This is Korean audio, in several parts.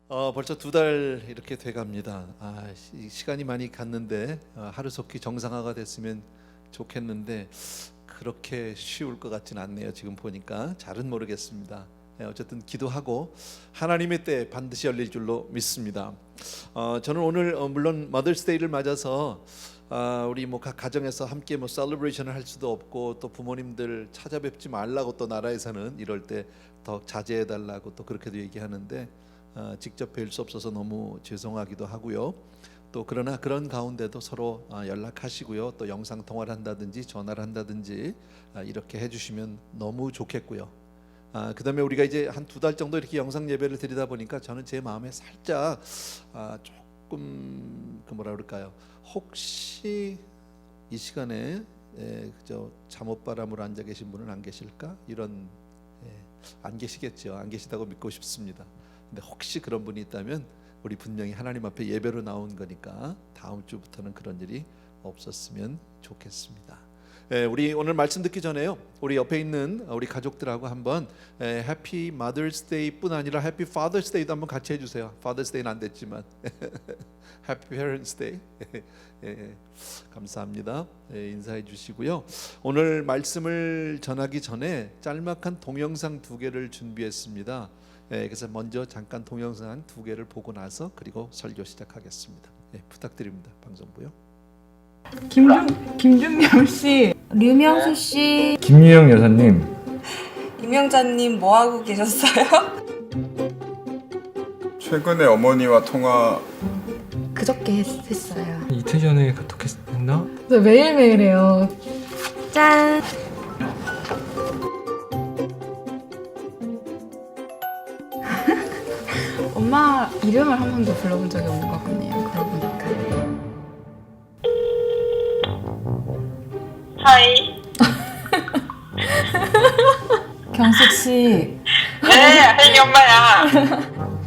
벌써 2달 이렇게 돼갑니다. 시간이 많이 갔는데 하루속히 정상화가 됐으면 좋겠는데 그렇게 쉬울 것 같진 않네요. 지금 보니까 잘은 모르겠습니다. 어쨌든 기도하고 하나님의 때 반드시 열릴 줄로 믿습니다. 저는 오늘 물론 머더스데이를 맞아서 우리 각 가정에서 함께 셀러브레이션을 할 수도 없고 또 부모님들 찾아뵙지 말라고 또 나라에서는 이럴 때 더 자제해 달라고 또 그렇게도 얘기하는데 직접 뵐 수 없어서 너무 죄송하기도 하고요. 또 그러나 그런 가운데도 서로 연락하시고요. 또 영상 통화를 한다든지 전화를 한다든지 이렇게 해주시면 너무 좋겠고요. 그다음에 우리가 이제 한 2달 정도 이렇게 영상 예배를 드리다 보니까 저는 제 마음에 살짝 조금 뭐라 그럴까요? 혹시 이 시간에 그저 잠옷바람으로 앉아 계신 분은 안 계실까? 이런 안 계시겠죠. 안 계시다고 믿고 싶습니다. 근데 혹시 그런 분이 있다면 우리 분명히 하나님 앞에 예배로 나온 거니까 다음 주부터는 그런 일이 없었으면 좋겠습니다. 우리 오늘 말씀 듣기 전에요, 우리 옆에 있는 우리 가족들하고 한번 해피 마더스 데이뿐 아니라 해피 파더스 데이도 한번 같이 해주세요. 파더스 데이는 안 됐지만 해피 페런스 데이 감사합니다. 인사해 주시고요. 오늘 말씀을 전하기 전에 짤막한 동영상 2개를 준비했습니다. 그래서 먼저 잠깐 동영상 2개를 보고 나서 그리고 설교 시작하겠습니다. 부탁드립니다. 방송부요. 김준명 씨, 류명수 씨, 김유영 여사님, 임영자님 뭐 하고 계셨어요? 최근에 어머니와 통화. 그저께 했어요. 이틀 전에 카톡했나? 저 매일매일 해요. 짠. 엄마 이름을 한 번도 불러본 적이 없는 것 같네요. 그러고 보니까. 하이. 경숙 씨, 네, 혜리 엄마야.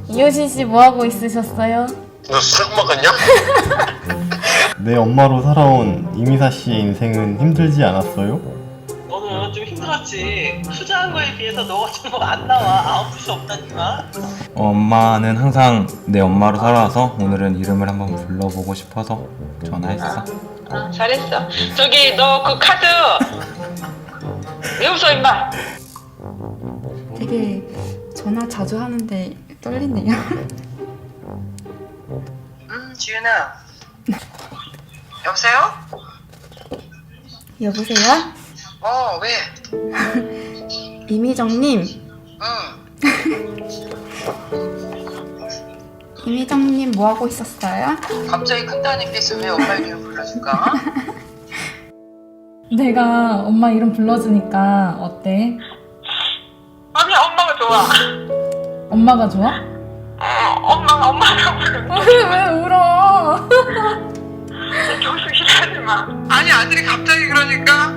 이효신 씨 뭐 하고 있으셨어요? 너 술 먹었냐? 내 엄마로 살아온 이미사 씨의 인생은 힘들지 않았어요? 너는 좀 힘들었지. 투자한 거에 비해서 너가 좀 안 나와. 아웃풋이 없다니까. 엄마는 항상 내 엄마로 살아와서 오늘은 이름을 한번 불러보고 싶어서 전화했어. 잘했어. 저기 너 그 카드 왜 웃어 임마? 되게 전화 자주 하는데 떨리네요. 지윤아. 여보세요? 여보세요? 왜? 이미정님. 응. 이미정님 뭐 하고 있었어요? 갑자기 큰 따님께서 왜 엄마 이름 불러줄까? 내가 엄마 이름 불러주니까 어때? 아니 엄마가 좋아. 엄마가 좋아? 엄마가 부르는 왜 울어? 경수 싫어하지 마. 아니 아들이 갑자기 그러니까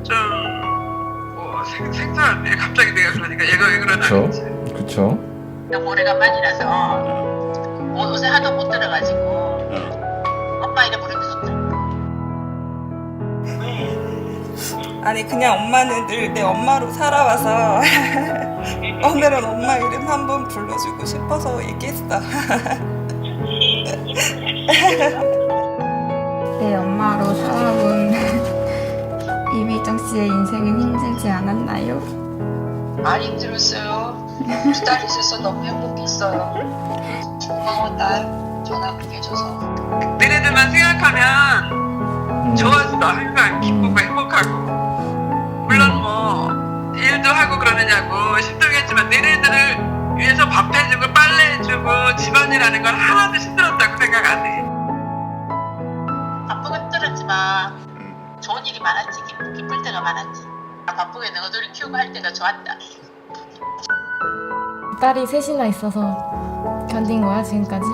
좀뭐 생소한데 갑자기 내가 그러니까 얘가 왜 그러나 그치? 그쵸? 오래간만이라서 옷에 하도 못 들어가지고 엄마 이름 부르기 좋다. 아니 그냥 엄마는 늘 내 엄마로 살아와서 오늘은 엄마 이름 한번 불러주고 싶어서 얘기했어. 내 엄마로 살아온 이미정 씨의 인생은 힘들지 않았나요? 많이 힘들었어요. 2달 있어서 너무 행복했어요. 고마워 딸. 전화 끊겨줘서. 너네들만 생각하면 좋았어. 항상 기쁘고 행복하고. 물론 뭐 일도 하고 그러느냐고 힘들겠지만 너네들을 위해서 밥 해주고 빨래 해주고 집안일하는 건 하나도 힘들었다고 생각 안 해. 바쁘고 힘들었지만 좋은 일이 많았지. 기쁠 때가 많았지. 바쁘게 너희들을 키우고 할 때가 좋았다. 딸이 셋이나 있어서 견딘 거야 지금까지?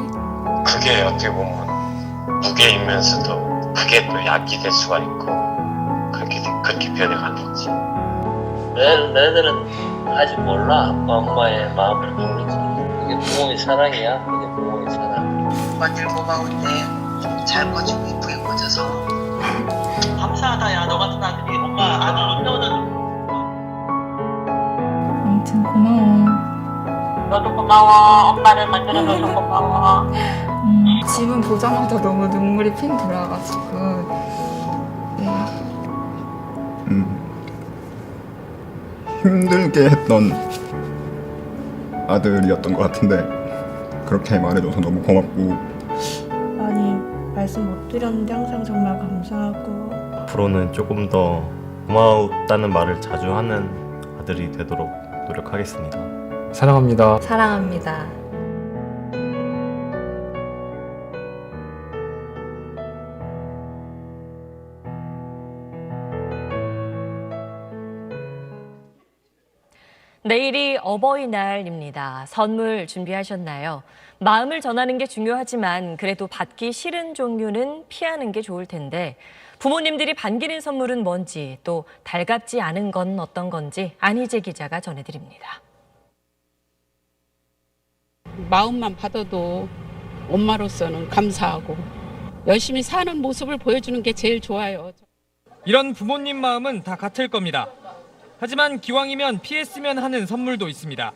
그게 어떻게 보면 무게이면서도 그게 또 약이 될 수가 있고 그렇게 변해가는 거지. 너희들은 아직 몰라. 아빠 엄마의 마음을 모르지. 그게 부모의 사랑이야. 그게 부모의 사랑. 엄마들 고마운데 잘 커주고 이쁘게 커져서 감사하다. 야 너 같은 아들이 엄마 아들 못 나오는. 아무튼 고마워. 너도 고마워. 엄마를 만들어줘서 고마워. 지문 보자마자 너무 눈물이 핑 돌아가지고 네. 힘들게 했던 아들이었던 것 같은데 그렇게 말해줘서 너무 고맙고 많이 말씀 못 드렸는데 항상 정말 감사하고 앞으로는 조금 더 고마웠다는 말을 자주 하는 아들이 되도록 노력하겠습니다. 사랑합니다. 사랑합니다. 내일이 어버이날입니다. 선물 준비하셨나요? 마음을 전하는 게 중요하지만 그래도 받기 싫은 종류는 피하는 게 좋을 텐데 부모님들이 반기는 선물은 뭔지 또 달갑지 않은 건 어떤 건지 안희재 기자가 전해드립니다. 마음만 받아도 엄마로서는 감사하고 열심히 사는 모습을 보여주는 게 제일 좋아요. 이런 부모님 마음은 다 같을 겁니다. 하지만 기왕이면 피했으면 하는 선물도 있습니다.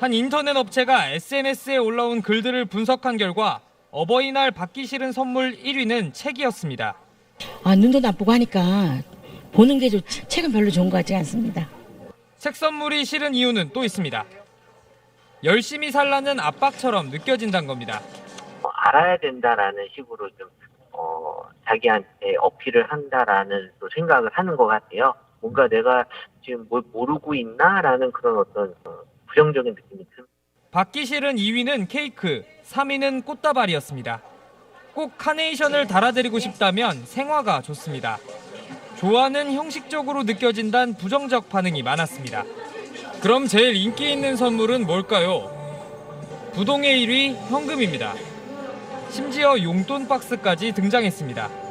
한 인터넷 업체가 SNS에 올라온 글들을 분석한 결과 어버이날 받기 싫은 선물 1위는 책이었습니다. 눈도 나쁘고 하니까 보는 게 좋지 책은 별로 좋은 것 같지 않습니다. 책 선물이 싫은 이유는 또 있습니다. 열심히 살라는 압박처럼 느껴진다는 겁니다. 알아야 된다라는 식으로 좀 자기한테 어필을 한다라는 또 생각을 하는 것 같아요. 뭔가 내가 지금 뭘 모르고 있나라는 그런 어떤 부정적인 느낌이 듭니다. 받기 싫은 2위는 케이크, 3위는 꽃다발이었습니다. 꼭 카네이션을 달아드리고 싶다면 생화가 좋습니다. 좋아는 형식적으로 느껴진다는 부정적 반응이 많았습니다. 그럼 제일 인기 있는 선물은 뭘까요? 부동의 1위 현금입니다. 심지어 용돈 박스까지 등장했습니다.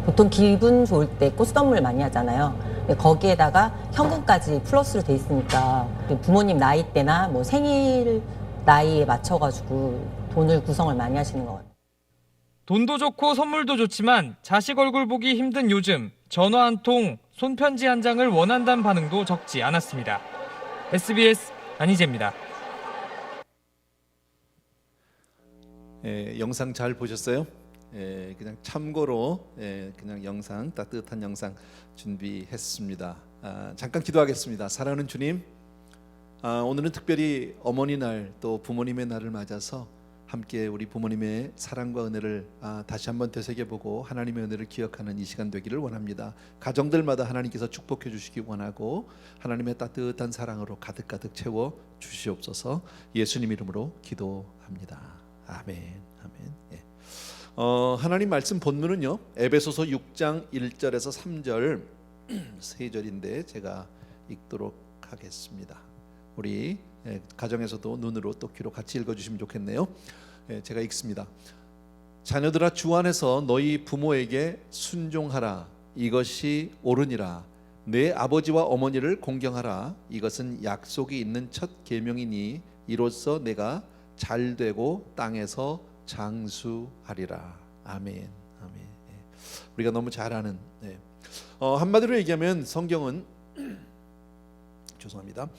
보통 기분 좋을 때 꽃 선물 많이 하잖아요. 거기에다가 현금까지 플러스로 돼 있으니까 부모님 나이 때나 뭐 생일 나이에 맞춰가지고 돈을 구성을 많이 하시는 것 같아요. 돈도 좋고 선물도 좋지만 자식 얼굴 보기 힘든 요즘 전화 한 통, 손편지 한 장을 원한다는 반응도 적지 않았습니다. SBS 안희재입니다. 영상 잘 보셨어요? 그냥 참고로 그냥 영상 따뜻한 영상 준비했습니다. 잠깐 기도하겠습니다. 사랑하는 주님, 오늘은 특별히 어머니 날 또 부모님의 날을 맞아서 함께 우리 부모님의 사랑과 은혜를 다시 한번 되새겨보고 하나님의 은혜를 기억하는 이 시간 되기를 원합니다. 가정들마다 하나님께서 축복해 주시기 원하고 하나님의 따뜻한 사랑으로 가득가득 채워 주시옵소서. 예수님 이름으로 기도합니다. 아멘. 아멘. 예. 하나님 말씀 본문은요 에베소서 6장 1절에서 3절 세 절인데 제가 읽도록 하겠습니다. 우리 가정에서도 눈으로 또 귀로 같이 읽어주시면 좋겠네요. 제가 읽습니다. 자녀들아 주 안에서 너희 부모에게 순종하라. 이것이 옳으니라. 내 아버지와 어머니를 공경하라. 이것은 약속이 있는 첫 계명이니 이로써 내가 잘되고 땅에서 장수하리라. 아멘. 아멘. 우리가 너무 잘 아는 한마디로 얘기하면 성경은 죄송합니다.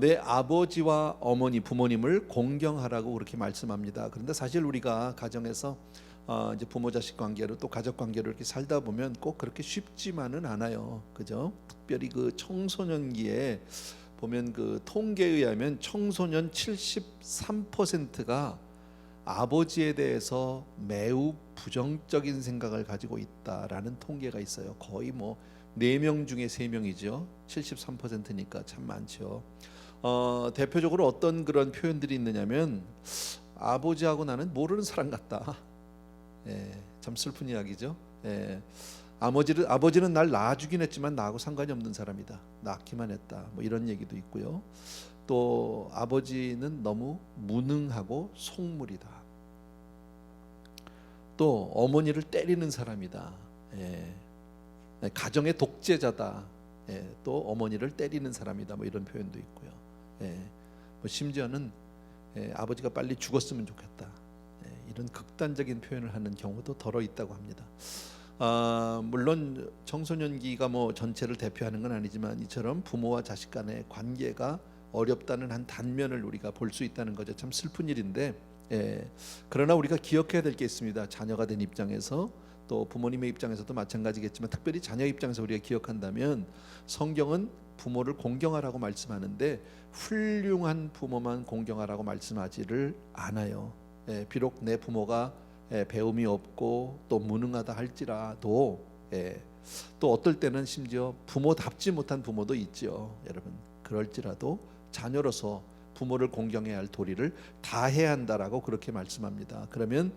내 아버지와 어머니 부모님을 공경하라고 그렇게 말씀합니다. 그런데 사실 우리가 가정에서 이제 부모 자식 관계로 또 가족 관계로 이렇게 살다 보면 꼭 그렇게 쉽지만은 않아요. 그죠? 특별히 그 청소년기에 보면 그 통계에 의하면 청소년 73%가 아버지에 대해서 매우 부정적인 생각을 가지고 있다라는 통계가 있어요. 거의 뭐 4명 중에 3명이죠. 73%니까 참 많죠. 대표적으로 어떤 그런 표현들이 있느냐면 아버지하고 나는 모르는 사람 같다. 참 슬픈 이야기죠. 아버지는 날 낳아주긴 했지만 나하고 상관이 없는 사람이다. 낳기만 했다. 뭐 이런 얘기도 있고요. 또 아버지는 너무 무능하고 속물이다. 또 어머니를 때리는 사람이다. 가정의 독재자다. 또 어머니를 때리는 사람이다. 뭐 이런 표현도 있고요. 뭐 심지어는 아버지가 빨리 죽었으면 좋겠다. 이런 극단적인 표현을 하는 경우도 더러 있다고 합니다. 물론 청소년기가 뭐 전체를 대표하는 건 아니지만 이처럼 부모와 자식 간의 관계가 어렵다는 한 단면을 우리가 볼 수 있다는 거죠. 참 슬픈 일인데, 그러나 우리가 기억해야 될 게 있습니다. 자녀가 된 입장에서, 또 부모님의 입장에서도 마찬가지겠지만 특별히 자녀 입장에서 우리가 기억한다면, 성경은 부모를 공경하라고 말씀하는데 훌륭한 부모만 공경하라고 말씀하지를 않아요. 비록 내 부모가 배움이 없고 또 무능하다 할지라도, 또 어떨 때는 심지어 부모답지 못한 부모도 있죠. 여러분, 그럴지라도 자녀로서 부모를 공경해야 할 도리를 다해야 한다라고 그렇게 말씀합니다. 그러면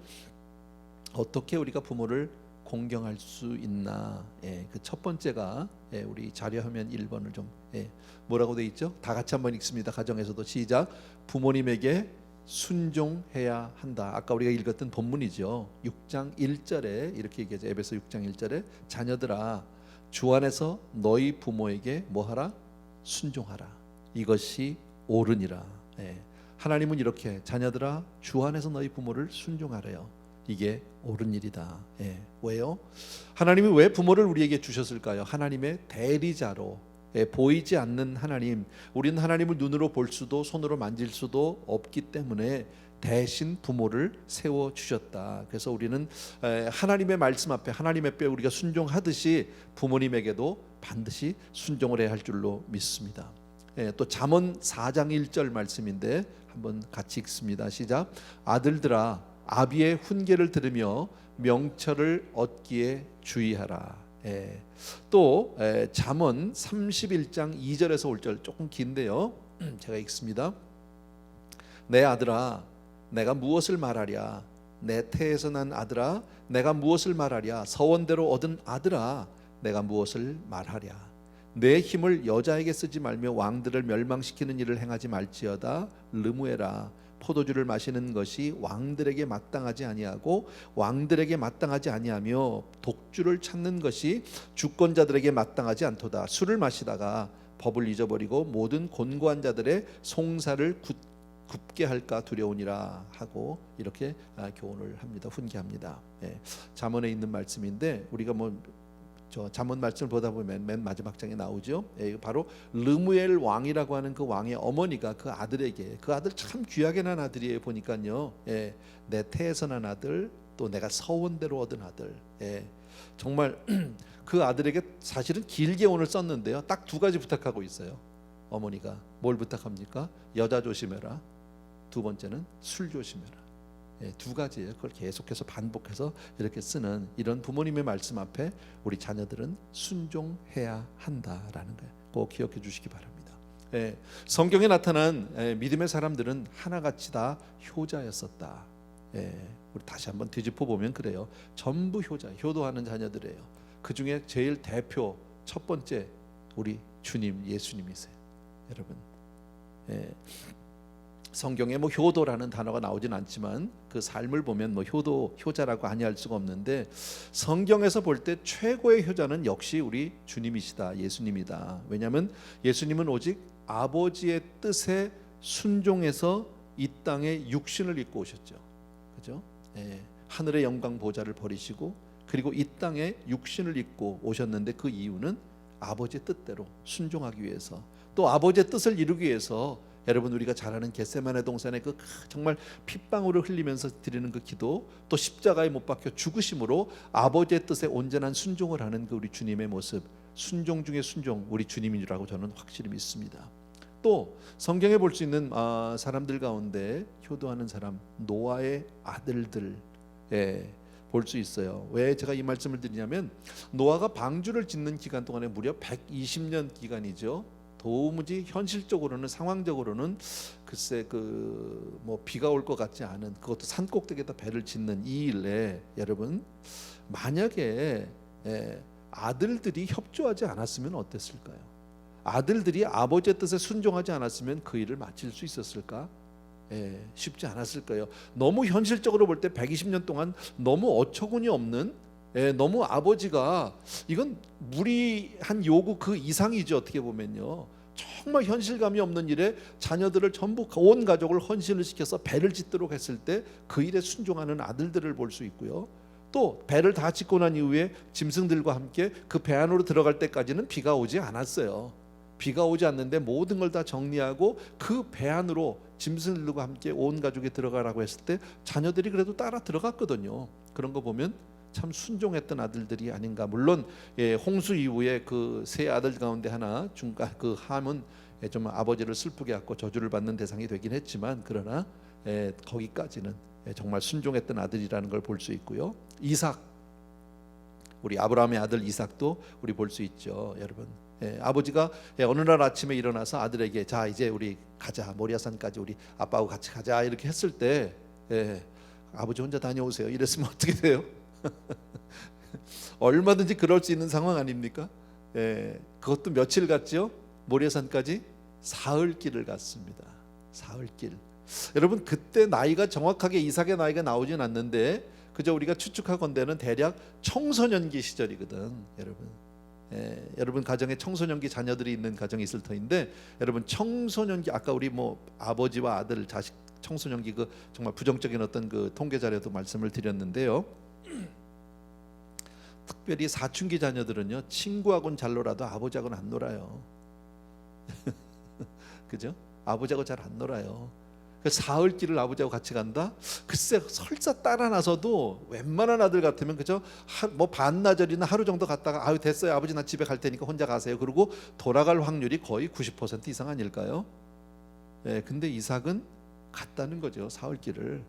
어떻게 우리가 부모를 공경할 수 있나? 그 첫 번째가, 우리 자료 화면 1번을 좀, 뭐라고 돼 있죠? 다 같이 한번 읽습니다. 가정에서도 시작. 부모님에게 순종해야 한다. 아까 우리가 읽었던 본문이죠. 6장 1절에 이렇게 얘기하죠. 에베소 6장 1절에 자녀들아 주 안에서 너희 부모에게 뭐하라? 순종하라. 이것이 옳으니라. 하나님은 이렇게 자녀들아 주 안에서 너희 부모를 순종하래요. 이게 옳은 일이다. 왜요? 하나님이 왜 부모를 우리에게 주셨을까요? 하나님의 대리자로, 보이지 않는 하나님, 우리는 하나님을 눈으로 볼 수도 손으로 만질 수도 없기 때문에 대신 부모를 세워 주셨다. 그래서 우리는 하나님의 말씀 앞에, 하나님의 뼈에 우리가 순종하듯이 부모님에게도 반드시 순종을 해야 할 줄로 믿습니다. 또 잠언 4장 1절 말씀인데 한번 같이 읽습니다. 시작. 아들들아 아비의 훈계를 들으며 명철을 얻기에 주의하라. 또 잠언 31장 2절에서 5절 조금 긴데요. 제가 읽습니다. 내 아들아 내가 무엇을 말하랴? 내 태에서 난 아들아 내가 무엇을 말하랴? 서원대로 얻은 아들아 내가 무엇을 말하랴? 내 힘을 여자에게 쓰지 말며 왕들을 멸망시키는 일을 행하지 말지어다. 르무에라. 포도주를 마시는 것이 왕들에게 마땅하지 아니하고 왕들에게 마땅하지 아니하며 독주를 찾는 것이 주권자들에게 마땅하지 않도다. 술을 마시다가 법을 잊어버리고 모든 곤고한 자들의 송사를 굽게 할까 두려우니라 하고 이렇게 교훈을 합니다. 훈계합니다. 잠언에 있는 말씀인데 우리가 저 잠언 말씀을 보다 보면 맨 마지막 장에 나오죠. 바로 르무엘 왕이라고 하는 그 왕의 어머니가 그 아들에게, 그 아들 참 귀하게 난 아들이에요. 보니까요, 내 태에서 난 아들, 또 내가 서원대로 얻은 아들. 정말 그 아들에게 사실은 길게 오늘 썼는데요, 딱 두 가지 부탁하고 있어요. 어머니가 뭘 부탁합니까? 여자 조심해라. 두 번째는 술 조심해라. 두 가지예요. 그걸 계속해서 반복해서 이렇게 쓰는 이런 부모님의 말씀 앞에 우리 자녀들은 순종해야 한다라는 거예요. 꼭 기억해 주시기 바랍니다. 성경에 나타난 믿음의 사람들은 하나같이 다 효자였었다. 우리 다시 한번 뒤집어 보면 그래요. 전부 효도하는 자녀들이에요. 그 중에 제일 대표 첫 번째 우리 주님 예수님이세요. 여러분, 성경에 효도라는 단어가 나오진 않지만 그 삶을 보면 효자라고 아니할 수가 없는데, 성경에서 볼 때 최고의 효자는 역시 우리 주님이시다, 예수님이다. 왜냐하면 예수님은 오직 아버지의 뜻에 순종해서 이 땅에 육신을 입고 오셨죠. 그죠? 하늘의 영광 보좌를 버리시고 그리고 이 땅에 육신을 입고 오셨는데 그 이유는 아버지의 뜻대로 순종하기 위해서, 또 아버지의 뜻을 이루기 위해서 여러분 우리가 잘 아는 겟세마네 동산에 그 정말 핏방울을 흘리면서 드리는 그 기도, 또 십자가에 못 박혀 죽으심으로 아버지의 뜻에 온전한 순종을 하는 그 우리 주님의 모습, 순종 중에 순종, 우리 주님이라고 저는 확실히 믿습니다. 또 성경에 볼 수 있는 사람들 가운데 효도하는 사람, 노아의 아들들 볼 수 있어요. 왜 제가 이 말씀을 드리냐면, 노아가 방주를 짓는 기간 동안에 무려 120년 기간이죠. 도무지 현실적으로는, 상황적으로는 글쎄 비가 올 것 같지 않은, 그것도 산꼭대기에다 배를 짓는 이 일에 여러분, 만약에 아들들이 협조하지 않았으면 어땠을까요? 아들들이 아버지의 뜻에 순종하지 않았으면 그 일을 마칠 수 있었을까? 쉽지 않았을 거예요. 너무 현실적으로 볼 때 120년 동안 너무 어처구니 없는, 너무 아버지가 이건 무리한 요구 그 이상이죠. 어떻게 보면요, 정말 현실감이 없는 일에 자녀들을 전부 온 가족을 헌신을 시켜서 배를 짓도록 했을 때 그 일에 순종하는 아들들을 볼 수 있고요. 또 배를 다 짓고 난 이후에 짐승들과 함께 그 배 안으로 들어갈 때까지는 비가 오지 않았어요. 비가 오지 않는데 모든 걸 다 정리하고 그 배 안으로 짐승을 들고 함께 온 가족이 들어가라고 했을 때 자녀들이 그래도 따라 들어갔거든요. 그런 거 보면 참 순종했던 아들들이 아닌가. 물론 홍수 이후에 그 세 아들 가운데 하나 중간 그 함은 좀 아버지를 슬프게 하고 저주를 받는 대상이 되긴 했지만, 그러나 거기까지는 정말 순종했던 아들이라는 걸 볼 수 있고요. 이삭, 우리 아브라함의 아들 이삭도 우리 볼 수 있죠, 여러분. 아버지가 어느 날 아침에 일어나서 아들에게 자 이제 우리 가자, 모리아산까지 우리 아빠하고 같이 가자 이렇게 했을 때 아버지 혼자 다녀오세요 이랬으면 어떻게 돼요? 얼마든지 그럴 수 있는 상황 아닙니까? 그것도 며칠 갔죠? 모리아산까지 사흘길을 갔습니다. 사흘길. 여러분 그때 나이가 정확하게 이삭의 나이가 나오진 않는데 그저 우리가 추측하건대는 대략 청소년기 시절이거든, 여러분. 여러분 가정에 청소년기 자녀들이 있는 가정이 있을 터인데, 여러분 청소년기, 아까 우리 뭐 아버지와 아들, 자식 청소년기 그 정말 부정적인 어떤 그 통계 자료도 말씀을 드렸는데요. 특별히 사춘기 자녀들은요, 친구하고는 잘 놀아도 아버지하고는 안 놀아요. 그죠? 아버지하고 잘 안 놀아요. 그 사흘길을 아버지하고 같이 간다? 글쎄 설사 따라 나서도 웬만한 아들 같으면 그죠? 뭐 반나절이나 하루 정도 갔다가 아유 됐어요 아버지 나 집에 갈 테니까 혼자 가세요. 그리고 돌아갈 확률이 거의 90% 이상 아닐까요? 근데 이삭은 갔다는 거죠, 사흘길을.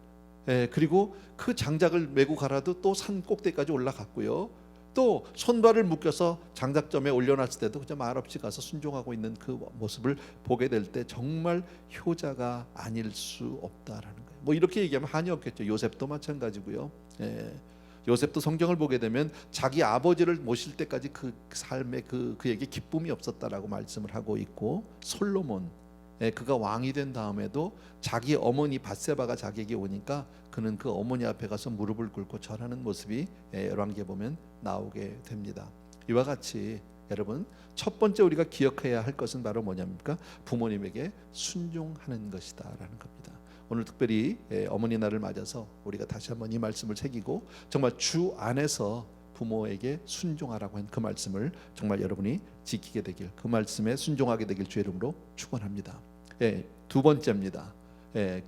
그리고 그 장작을 메고 가라도 또 산 꼭대기까지 올라갔고요. 또 손발을 묶여서 장작점에 올려놨을 때도 그저 말없이 가서 순종하고 있는 그 모습을 보게 될 때 정말 효자가 아닐 수 없다라는 거예요. 뭐 이렇게 얘기하면 한이 없겠죠. 요셉도 마찬가지고요. 요셉도 성경을 보게 되면 자기 아버지를 모실 때까지 그 삶에 그에게 기쁨이 없었다라고 말씀을 하고 있고, 솔로몬, 그가 왕이 된 다음에도 자기 어머니 밧세바가 자기에게 오니까 그는 그 어머니 앞에 가서 무릎을 꿇고 절하는 모습이 열왕기에 보면 나오게 됩니다. 이와 같이 여러분 첫 번째 우리가 기억해야 할 것은 바로 뭐냐입니까? 부모님에게 순종하는 것이다 라는 겁니다. 오늘 특별히 어머니 날을 맞아서 우리가 다시 한번 이 말씀을 새기고 정말 주 안에서 부모에게 순종하라고 한 그 말씀을 정말 여러분이 지키게 되길, 그 말씀에 순종하게 되길 주의 이름으로 축원합니다. 두 번째입니다.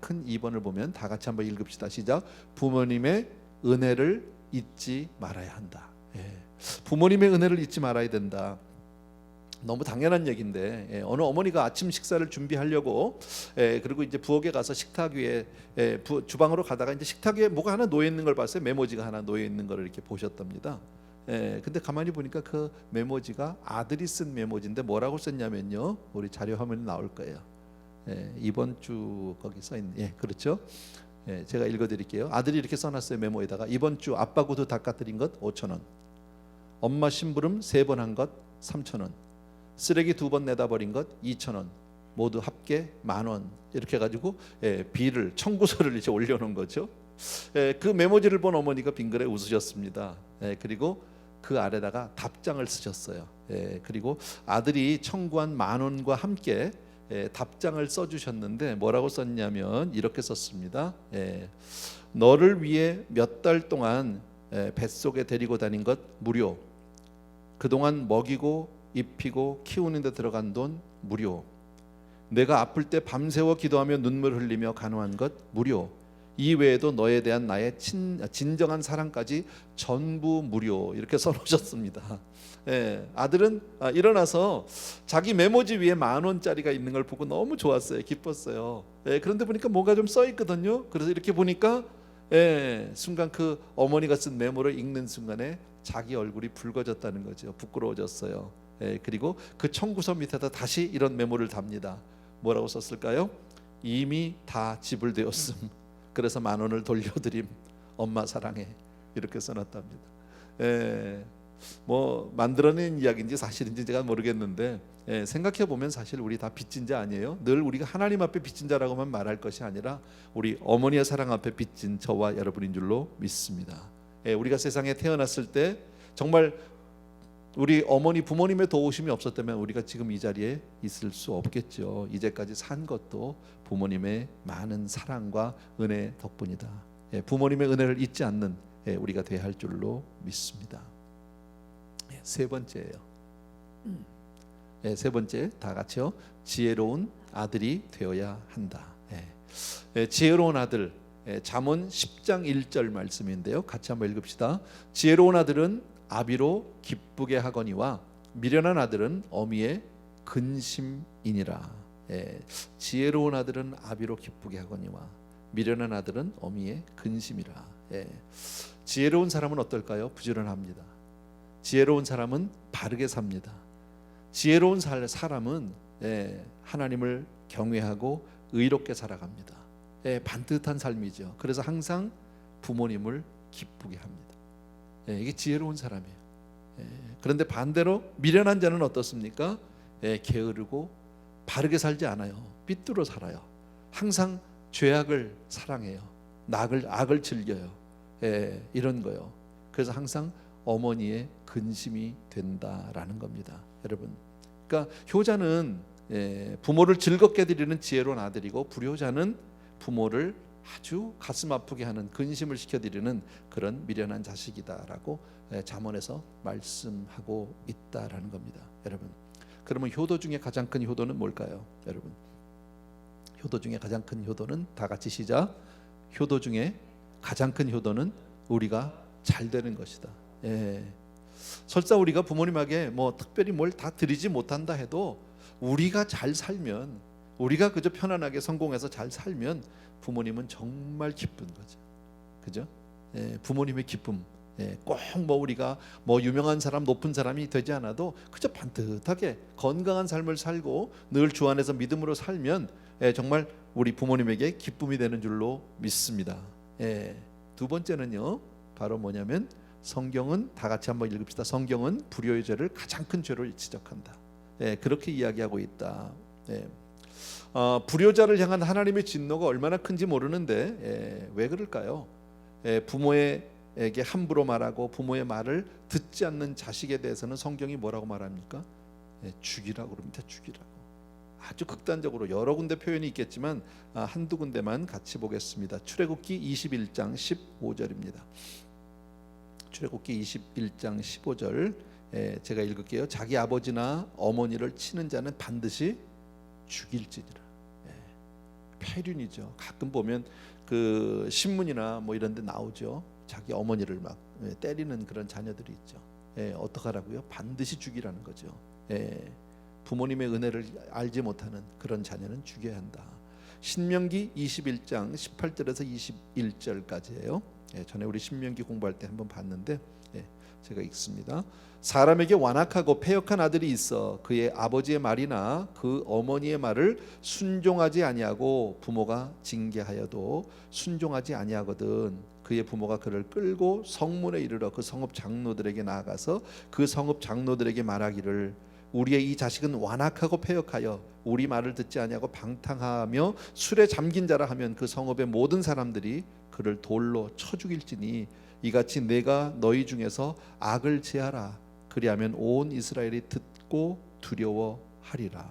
큰 2번을 보면 다 같이 한번 읽읍시다. 시작. 부모님의 은혜를 잊지 말아야 한다. 부모님의 은혜를 잊지 말아야 된다. 너무 당연한 얘기인데 어느 어머니가 아침 식사를 준비하려고 그리고 이제 부엌에 가서 식탁 위에 주방으로 가다가 이제 식탁 위에 뭐가 하나 놓여 있는 걸 봤어요. 메모지가 하나 놓여 있는 걸 이렇게 보셨답니다. 근데 가만히 보니까 그 메모지가 아들이 쓴 메모지인데 뭐라고 썼냐면요, 우리 자료 화면에 나올 거예요. 이번 주 거기 써 있는, 그렇죠? 제가 읽어드릴게요. 아들이 이렇게 써놨어요. 메모에다가 이번 주 아빠 구두 닦아드린 것 5,000원, 엄마 심부름 3번 한 것 3,000원, 쓰레기 2번 내다 버린 것 2,000원, 모두 합계 10,000원. 이렇게 해가지고 비를, 청구서를 이제 올려놓은 거죠. 그 메모지를 본 어머니가 빙그레 웃으셨습니다. 그리고 그 아래다가 답장을 쓰셨어요. 그리고 아들이 청구한 10,000원과 함께 답장을 써주셨는데 뭐라고 썼냐면 이렇게 썼습니다. 너를 위해 몇 달 동안 뱃속에 데리고 다닌 것 무료, 그동안 먹이고 입히고 키우는 데 들어간 돈 무료, 내가 아플 때 밤새워 기도하며 눈물 흘리며 간호한 것 무료, 이 외에도 너에 대한 나의 진정한 사랑까지 전부 무료. 이렇게 써놓으셨습니다. 아들은 일어나서 자기 메모지 위에 10,000원짜리가 있는 걸 보고 너무 좋았어요. 기뻤어요. 그런데 보니까 뭐가 좀 써 있거든요. 그래서 이렇게 보니까 순간 그 어머니가 쓴 메모를 읽는 순간에 자기 얼굴이 붉어졌다는 거죠. 부끄러워졌어요. 그리고 그 청구서 밑에다 다시 이런 메모를 답니다. 뭐라고 썼을까요? 이미 다 지불되었음. 그래서 10,000원을 돌려드림. 엄마 사랑해. 이렇게 써놨답니다. 뭐 만들어낸 이야기인지 사실인지 제가 모르겠는데 생각해 보면 사실 우리 다 빚진 자 아니에요? 늘 우리가 하나님 앞에 빚진 자라고만 말할 것이 아니라 우리 어머니의 사랑 앞에 빚진 저와 여러분인 줄로 믿습니다. 우리가 세상에 태어났을 때 정말 우리 어머니 부모님의 도우심이 없었다면 우리가 지금 이 자리에 있을 수 없겠죠. 이제까지 산 것도 부모님의 많은 사랑과 은혜 덕분이다. 부모님의 은혜를 잊지 않는 우리가 돼야 할 줄로 믿습니다. 세 번째예요. 세 번째 다 같이요. 지혜로운 아들이 되어야 한다. 지혜로운 아들, 잠언 10장 1절 말씀인데요. 같이 한번 읽읍시다. 지혜로운 아들은 아비로 기쁘게 하거니와 미련한 아들은 어미의 근심이니라. 지혜로운 아들은 아비로 기쁘게 하거니와 미련한 아들은 어미의 근심이라. 지혜로운 사람은 어떨까요? 부지런합니다. 지혜로운 사람은 바르게 삽니다. 지혜로운 사람은 하나님을 경외하고 의롭게 살아갑니다. 반듯한 삶이죠. 그래서 항상 부모님을 기쁘게 합니다. 이게 지혜로운 사람이에요. 그런데 반대로 미련한 자는 어떻습니까? 게으르고 바르게 살지 않아요. 삐뚤어 살아요. 항상 죄악을 사랑해요. 악을 즐겨요. 이런 거요. 그래서 항상 어머니의 근심이 된다라는 겁니다. 여러분, 그러니까 효자는 부모를 즐겁게 드리는 지혜로운 아들이고, 불효자는 부모를 아주 가슴 아프게 하는, 근심을 시켜드리는 그런 미련한 자식이다라고 잠언에서 말씀하고 있다라는 겁니다. 여러분, 그러면 효도 중에 가장 큰 효도는 뭘까요? 여러분, 효도 중에 가장 큰 효도는 다 같이 시작. 효도 중에 가장 큰 효도는 우리가 잘 되는 것이다. 설사 우리가 부모님에게 뭐 특별히 뭘 다 드리지 못한다 해도 우리가 잘 살면, 우리가 그저 편안하게 성공해서 잘 살면 부모님은 정말 기쁜 거죠. 그죠? 부모님의 기쁨. 꼭 뭐 우리가 뭐 유명한 사람, 높은 사람이 되지 않아도 그저 반듯하게 건강한 삶을 살고 늘 주 안에서 믿음으로 살면 정말 우리 부모님에게 기쁨이 되는 줄로 믿습니다. 두 번째는요, 바로 뭐냐면 성경은 다 같이 한번 읽읍시다. 성경은 불효의 죄를 가장 큰 죄로 지적한다. 그렇게 이야기하고 있다. 불효자를 향한 하나님의 진노가 얼마나 큰지 모르는데 왜 그럴까요? 부모에게 함부로 말하고 부모의 말을 듣지 않는 자식에 대해서는 성경이 뭐라고 말합니까? 죽이라고 그럽니다. 죽이라고. 아주 극단적으로 여러 군데 표현이 있겠지만 한두 군데만 같이 보겠습니다. 출애굽기 21장 15절입니다. 출애굽기 21장 15절 제가 읽을게요. 자기 아버지나 어머니를 치는 자는 반드시 죽일지니라. 폐륜이죠. 가끔 보면 그 신문이나 뭐 이런 데 나오죠. 자기 어머니를 막 때리는 그런 자녀들이 있죠. 어떡하라고요? 반드시 죽이라는 거죠. 부모님의 은혜를 알지 못하는 그런 자녀는 죽여야 한다. 신명기 21장 18절에서 21절까지예요. 전에 우리 신명기 공부할 때 한번 봤는데 제가 읽습니다. 사람에게 완악하고 패역한 아들이 있어 그의 아버지의 말이나 그 어머니의 말을 순종하지 아니하고 부모가 징계하여도 순종하지 아니하거든 그의 부모가 그를 끌고 성문에 이르러 그 성읍 장로들에게 나아가서 그 성읍 장로들에게 말하기를 우리의 이 자식은 완악하고 패역하여 우리 말을 듣지 아니하고 방탕하며 술에 잠긴 자라 하면 그 성읍의 모든 사람들이 그를 돌로 쳐 죽일지니 이같이 내가 너희 중에서 악을 제하라 그리하면 온 이스라엘이 듣고 두려워하리라.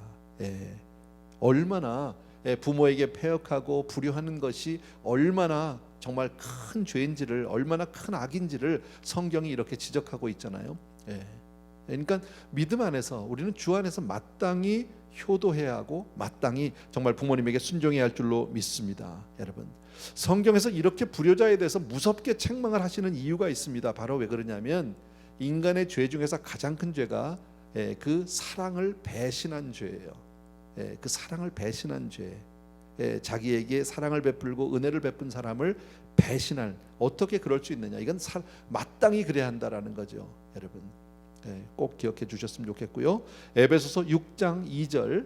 얼마나 부모에게 패역하고 불효하는 것이 얼마나 정말 큰 죄인지를, 얼마나 큰 악인지를 성경이 이렇게 지적하고 있잖아요. 그러니까 믿음 안에서 우리는 주 안에서 마땅히 효도해야 하고 마땅히 정말 부모님에게 순종해야 할 줄로 믿습니다. 여러분, 성경에서 이렇게 불효자에 대해서 무섭게 책망을 하시는 이유가 있습니다. 바로 왜 그러냐면 인간의 죄 중에서 가장 큰 죄가 그 사랑을 배신한 죄예요. 그 사랑을 배신한 죄. 자기에게 사랑을 베풀고 은혜를 베푼 사람을 배신할, 어떻게 그럴 수 있느냐, 이건 마땅히 그래야 한다라는 거죠. 여러분, 꼭 기억해 주셨으면 좋겠고요. 에베소서 6장 2절,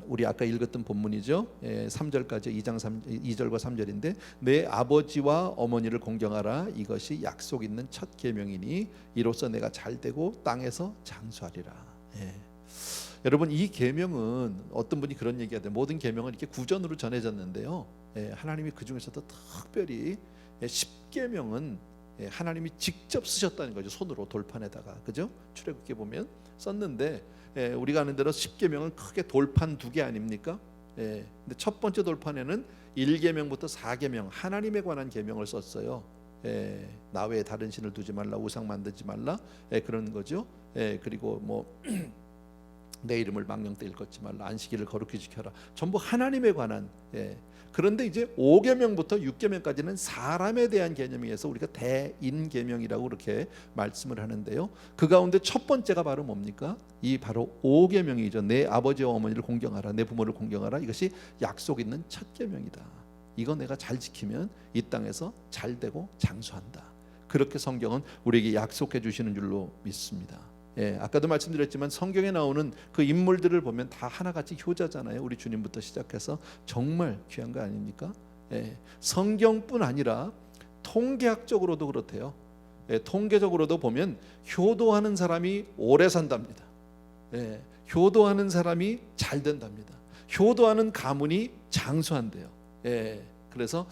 우리 아까 읽었던 본문이죠. 3절까지 2절과 3절인데 내 아버지와 어머니를 공경하라 이것이 약속 있는 첫 계명이니 이로써 내가 잘되고 땅에서 장수하리라. 여러분, 이 계명은 어떤 분이 그런 얘기하대요. 모든 계명은 이렇게 구전으로 전해졌는데요. 하나님이 그 중에서도 특별히 10계명은 하나님이 직접 쓰셨다는 거죠. 손으로 돌판에다가, 그죠? 출애굽기 보면 썼는데 우리가 아는 대로 10계명은 크게 돌판 2개 아닙니까? 근데 첫 번째 돌판에는 1계명부터 4계명 하나님에 관한 계명을 썼어요. 나 외에 다른 신을 두지 말라, 우상 만들지 말라, 그런 거죠. 그리고 뭐 내 이름을 망령되이 걷지 말라. 안식일을 거룩히 지켜라. 전부 하나님에 관한. 그런데 이제 5계명부터 6계명까지는 사람에 대한 개념에서 우리가 대인계명이라고 그렇게 말씀을 하는데요. 그 가운데 첫 번째가 바로 뭡니까? 이 바로 5계명이죠. 내 아버지와 어머니를 공경하라. 내 부모를 공경하라. 이것이 약속 있는 첫 계명이다. 이거 내가 잘 지키면 이 땅에서 잘 되고 장수한다. 그렇게 성경은 우리에게 약속해 주시는 줄로 믿습니다. 아까도 말씀드렸지만 성경에 나오는 그 인물들을 보면 다 하나같이 효자잖아요. 우리 주님부터 시작해서 정말 귀한 거 아닙니까? 성경뿐 아니라 통계학적으로도 그렇대요. 통계적으로도 보면 효도하는 사람이 오래 산답니다. 효도하는 사람이 잘 된답니다. 효도하는 가문이 장수한대요. 그래서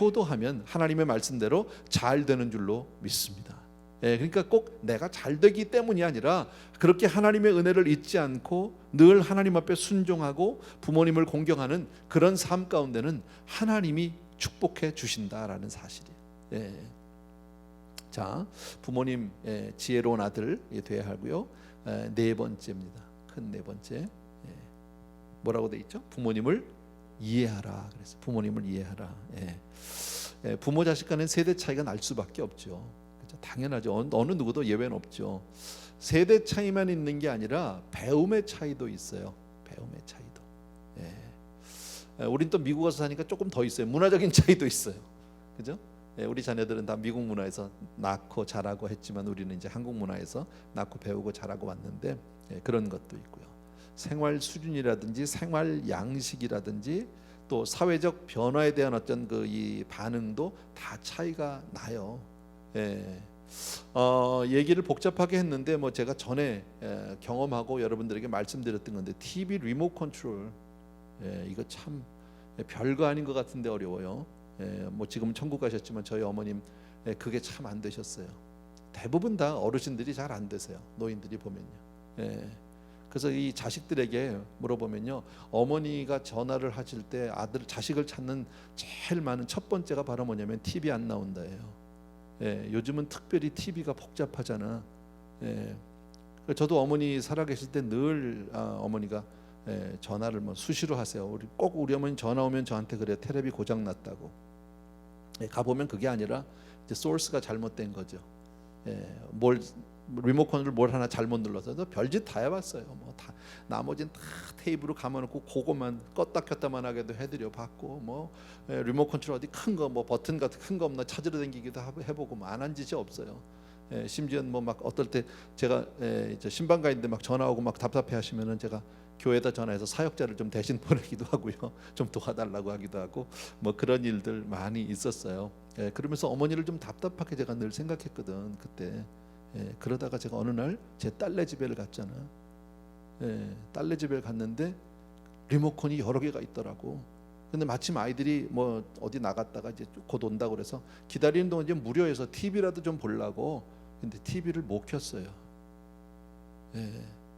효도하면 하나님의 말씀대로 잘 되는 줄로 믿습니다. 그러니까 꼭 내가 잘 되기 때문이 아니라 그렇게 하나님의 은혜를 잊지 않고 늘 하나님 앞에 순종하고 부모님을 공경하는 그런 삶 가운데는 하나님이 축복해 주신다라는 사실이에요. 자, 부모님 지혜로운 아들 되어야 하고요. 네 번째입니다. 큰 네 번째. 뭐라고 돼 있죠? 부모님을 이해하라. 그래서 부모님을 이해하라. 부모 자식 간의 세대 차이가 날 수밖에 없죠. 당연하죠. 어느 누구도 예외는 없죠. 세대 차이만 있는 게 아니라 배움의 차이도 있어요. 배움의 차이도. 우린 또 미국 와서 사니까 조금 더 있어요. 문화적인 차이도 있어요. 그죠? 우리 자녀들은 다 미국 문화에서 낳고 자라고 했지만 우리는 이제 한국 문화에서 낳고 배우고 자라고 왔는데 그런 것도 있고요. 생활 수준이라든지 생활 양식이라든지 또 사회적 변화에 대한 어떤 그 이 반응도 다 차이가 나요. 얘기를 복잡하게 했는데 뭐 제가 전에 경험하고 여러분들에게 말씀드렸던 건데 TV 리모트 컨트롤 이거 참 별거 아닌 것 같은데 어려워요. 뭐 지금은 천국 가셨지만 저희 어머님 그게 참 안 되셨어요. 대부분 다 어르신들이 잘 안 되세요. 노인들이 보면요. 그래서 이 자식들에게 물어보면요, 어머니가 전화를 하실 때 아들 자식을 찾는 제일 많은 첫 번째가 바로 뭐냐면 TV 안 나온다예요. 요즘은 특별히 TV가 복잡하잖아. 저도 어머니 살아계실 때 늘 어머니가 전화를 뭐 수시로 하세요. 우리 어머니 전화 오면 저한테 그래, 텔레비 고장 났다고. 가보면 그게 아니라 이제 소스가 잘못된 거죠. 리모컨을 뭘 하나 잘못 눌러서 별짓 다 해봤어요. 뭐 다 나머지는 다 테이프로 감아놓고 그것만 껐다 켰다만 하게도 해드려 봤고, 뭐 리모컨 컨트롤 어디 큰 거 뭐 버튼 같은 큰 거 없나 찾으러 다니기도 해보고 뭐 안 한 짓이 없어요. 심지어 뭐 막 어떨 때 제가 신방 가 있는데 막 전화 오고 막 답답해 하시면은 제가 교회에다 전화해서 사역자를 좀 대신 보내기도 하고요. 좀 도와달라고 하기도 하고 뭐 그런 일들 많이 있었어요. 그러면서 어머니를 좀 답답하게 제가 늘 생각했거든 그때. 그러다가 제가 어느 날 제 딸네 집에를 갔잖아. 딸네 집에 갔는데 리모컨이 여러 개가 있더라고. 근데 마침 아이들이 뭐 어디 나갔다가 이제 곧 온다고 그래서 기다리는 동안 이제 무료해서 TV라도 좀 보려고. 근데 TV를 못 켰어요.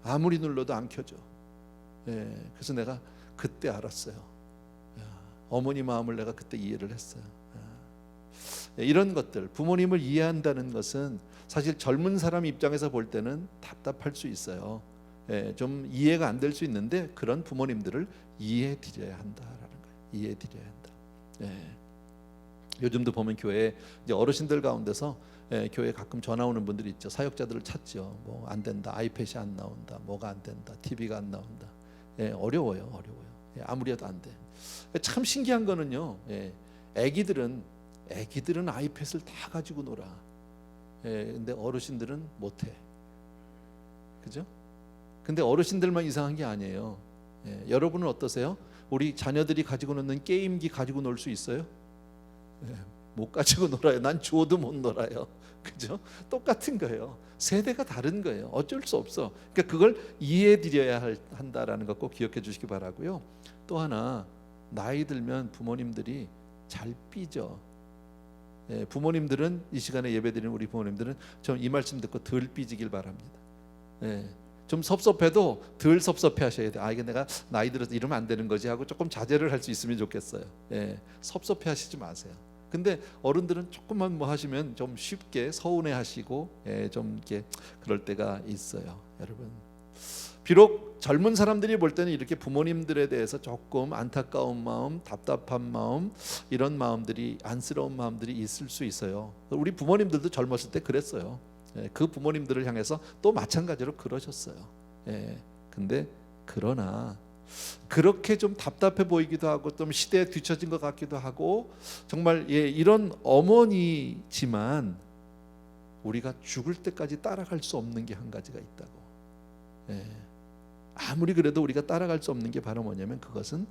아무리 눌러도 안 켜져. 그래서 내가 그때 알았어요. 어머니 마음을 내가 그때 이해를 했어요. 이런 것들, 부모님을 이해한다는 것은 사실 젊은 사람 입장에서 볼 때는 답답할 수 있어요. 좀 이해가 안 될 수 있는데 그런 부모님들을 이해해 드려야 한다라는 거예요. 이해해 드려야 한다. 요즘도 보면 교회에 이제 어르신들 가운데서 교회에 가끔 전화 오는 분들이 있죠. 사역자들을 찾죠. 뭐 안 된다, 아이패드이 안 나온다, 뭐가 안 된다, TV가 안 나온다. 어려워요. 아무리 해도 안 돼. 참 신기한 거는요. 애기들은 아이패드를 다 가지고 놀아. 근데 어르신들은 못해. 그죠? 근데 어르신들만 이상한 게 아니에요. 여러분은 어떠세요? 우리 자녀들이 가지고 노는 게임기 가지고 놀 수 있어요? 못 가지고 놀아요. 난 줘도 못 놀아요. 그죠? 똑같은 거예요. 세대가 다른 거예요. 어쩔 수 없어. 그러니까 그걸 이해해 드려야 한다라는 거 꼭 기억해 주시기 바라고요. 또 하나, 나이 들면 부모님들이 잘 삐져. 부모님들은 이 시간에 예배드리는 우리 부모님들은 좀 이 말씀 듣고 덜 삐지길 바랍니다. 좀 섭섭해도 덜 섭섭해 하셔야 돼요. 이게 내가 나이 들어서 이러면 안 되는 거지 하고 조금 자제를 할 수 있으면 좋겠어요. 섭섭해 하시지 마세요. 근데 어른들은 조금만 뭐 하시면 좀 쉽게 서운해 하시고 좀 이렇게 그럴 때가 있어요. 여러분, 비록 젊은 사람들이 볼 때는 이렇게 부모님들에 대해서 조금 안타까운 마음, 답답한 마음, 이런 마음들이, 안쓰러운 마음들이 있을 수 있어요. 우리 부모님들도 젊었을 때 그랬어요. 그 부모님들을 향해서 또 마찬가지로 그러셨어요. 근데 그러나 그렇게 좀 답답해 보이기도 하고 좀 시대에 뒤처진 것 같기도 하고 정말 이런 어머니지만 우리가 죽을 때까지 따라갈 수 없는 게 한 가지가 있다고. 아무리 그래도 우리가 따라갈 수 없는 게 바로 뭐냐면 그것은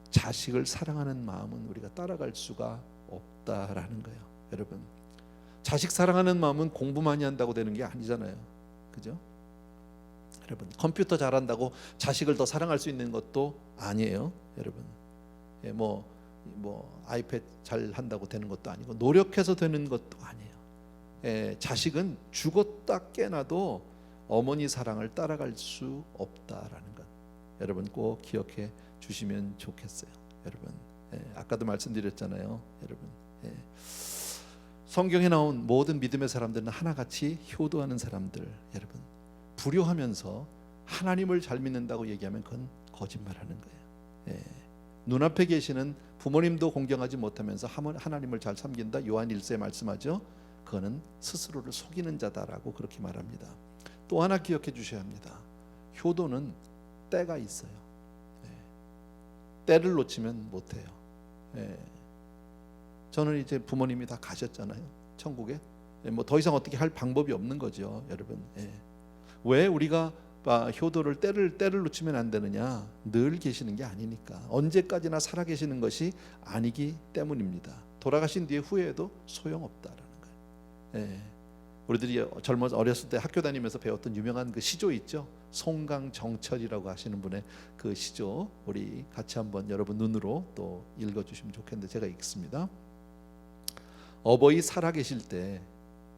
자식을 사랑하는 마음은 우리가 따라갈 수가 없다라는 거예요. 여러분, 자식 사랑하는 마음은 공부 많이 한다고 되는 게 아니잖아요. 그죠? 여러분, 컴퓨터 잘한다고 자식을 더 사랑할 수 있는 것도 아니에요. 여러분, 뭐 아이패드 잘 한다고 되는 것도 아니고 노력해서 되는 것도 아니에요. 자식은 죽었다 깨나도 어머니 사랑을 따라갈 수 없다라는 것, 여러분 꼭 기억해 주시면 좋겠어요. 여러분, 아까도 말씀드렸잖아요. 여러분, 성경에 나온 모든 믿음의 사람들은 하나같이 효도하는 사람들. 여러분, 불효하면서 하나님을 잘 믿는다고 얘기하면 그건 거짓말하는 거예요. 눈앞에 계시는 부모님도 공경하지 못하면서 하나님을 잘 섬긴다. 요한 1서에 말씀하죠. 그거는 스스로를 속이는 자다라고 그렇게 말합니다. 또 하나 기억해 주셔야 합니다. 효도는 때가 있어요. 때를 놓치면 못해요. 저는 이제 부모님이 다 가셨잖아요. 천국에. 뭐 더 이상 어떻게 할 방법이 없는 거죠, 여러분. 왜 우리가 효도를 때를 놓치면 안 되느냐? 늘 계시는 게 아니니까. 언제까지나 살아 계시는 것이 아니기 때문입니다. 돌아가신 뒤에 후회해도 소용없다라는 거예요. 우리들이 어렸을 때 학교 다니면서 배웠던 유명한 그 시조 있죠. 송강정철이라고 하시는 분의 그 시조, 우리 같이 한번 여러분 눈으로 또 읽어주시면 좋겠는데 제가 읽습니다. 어버이 살아계실 때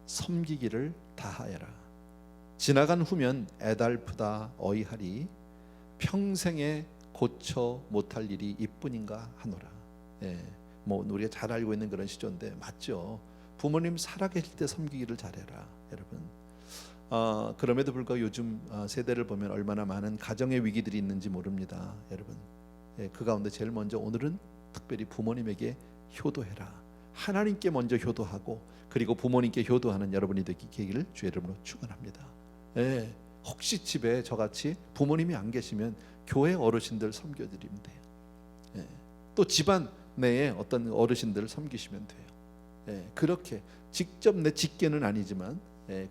섬기기를 다하여라. 지나간 후면 애달프다 어이하리. 평생에 고쳐 못할 일이 이뿐인가 하노라. 뭐 우리가 잘 알고 있는 그런 시조인데 맞죠. 부모님 살아계실 때 섬기기를 잘해라. 여러분, 그럼에도 불구하고 요즘 세대를 보면 얼마나 많은 가정의 위기들이 있는지 모릅니다. 여러분, 그 가운데 제일 먼저 오늘은 특별히 부모님에게 효도해라. 하나님께 먼저 효도하고 그리고 부모님께 효도하는 여러분이 되기를 주의 이름으로 축원합니다. 혹시 집에 저같이 부모님이 안 계시면 교회 어르신들 섬겨드리면 돼요. 또 집안 내에 어떤 어르신들을 섬기시면 돼요. 그렇게 직접 내 직계는 아니지만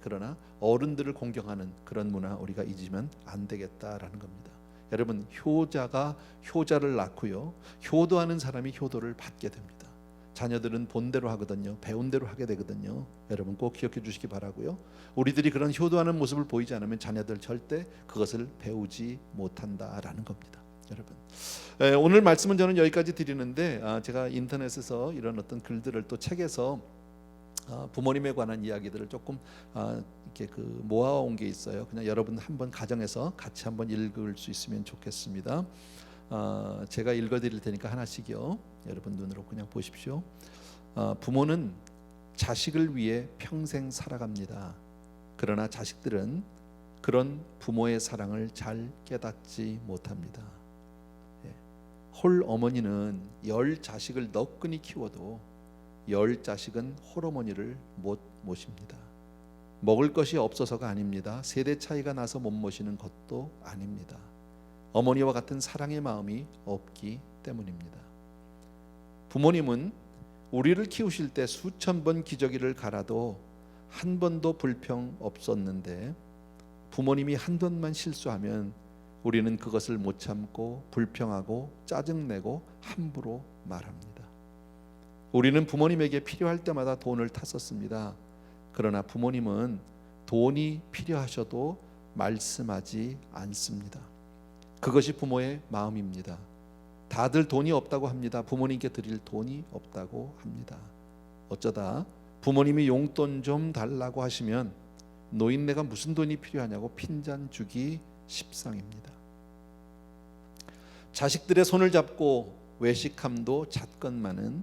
그러나 어른들을 공경하는 그런 문화 우리가 잊으면 안 되겠다라는 겁니다. 여러분, 효자가 효자를 낳고요, 효도하는 사람이 효도를 받게 됩니다. 자녀들은 본대로 하거든요. 배운 대로 하게 되거든요. 여러분 꼭 기억해 주시기 바라고요. 우리들이 그런 효도하는 모습을 보이지 않으면 자녀들 절대 그것을 배우지 못한다라는 겁니다. 여러분, 오늘 말씀은 저는 여기까지 드리는데 제가 인터넷에서 이런 어떤 글들을 또 책에서 부모님에 관한 이야기들을 조금 이렇게 모아온 게 있어요. 그냥 여러분 한번 가정에서 같이 한번 읽을 수 있으면 좋겠습니다. 제가 읽어드릴 테니까 하나씩요. 여러분 눈으로 그냥 보십시오. 부모는 자식을 위해 평생 살아갑니다. 그러나 자식들은 그런 부모의 사랑을 잘 깨닫지 못합니다. 홀 어머니는 10 자식을 너끈히 키워도 10 자식은 홀 어머니를 못 모십니다. 먹을 것이 없어서가 아닙니다. 세대 차이가 나서 못 모시는 것도 아닙니다. 어머니와 같은 사랑의 마음이 없기 때문입니다. 부모님은 우리를 키우실 때 수천 번 기저귀를 갈아도 한 번도 불평 없었는데 부모님이 한 번만 실수하면 우리는 그것을 못 참고 불평하고 짜증내고 함부로 말합니다. 우리는 부모님에게 필요할 때마다 돈을 탔었습니다. 그러나 부모님은 돈이 필요하셔도 말씀하지 않습니다. 그것이 부모의 마음입니다. 다들 돈이 없다고 합니다. 부모님께 드릴 돈이 없다고 합니다. 어쩌다 부모님이 용돈 좀 달라고 하시면 노인네가 무슨 돈이 필요하냐고 핀잔 주기 십상입니다. 자식들의 손을 잡고 외식함도 잣건만은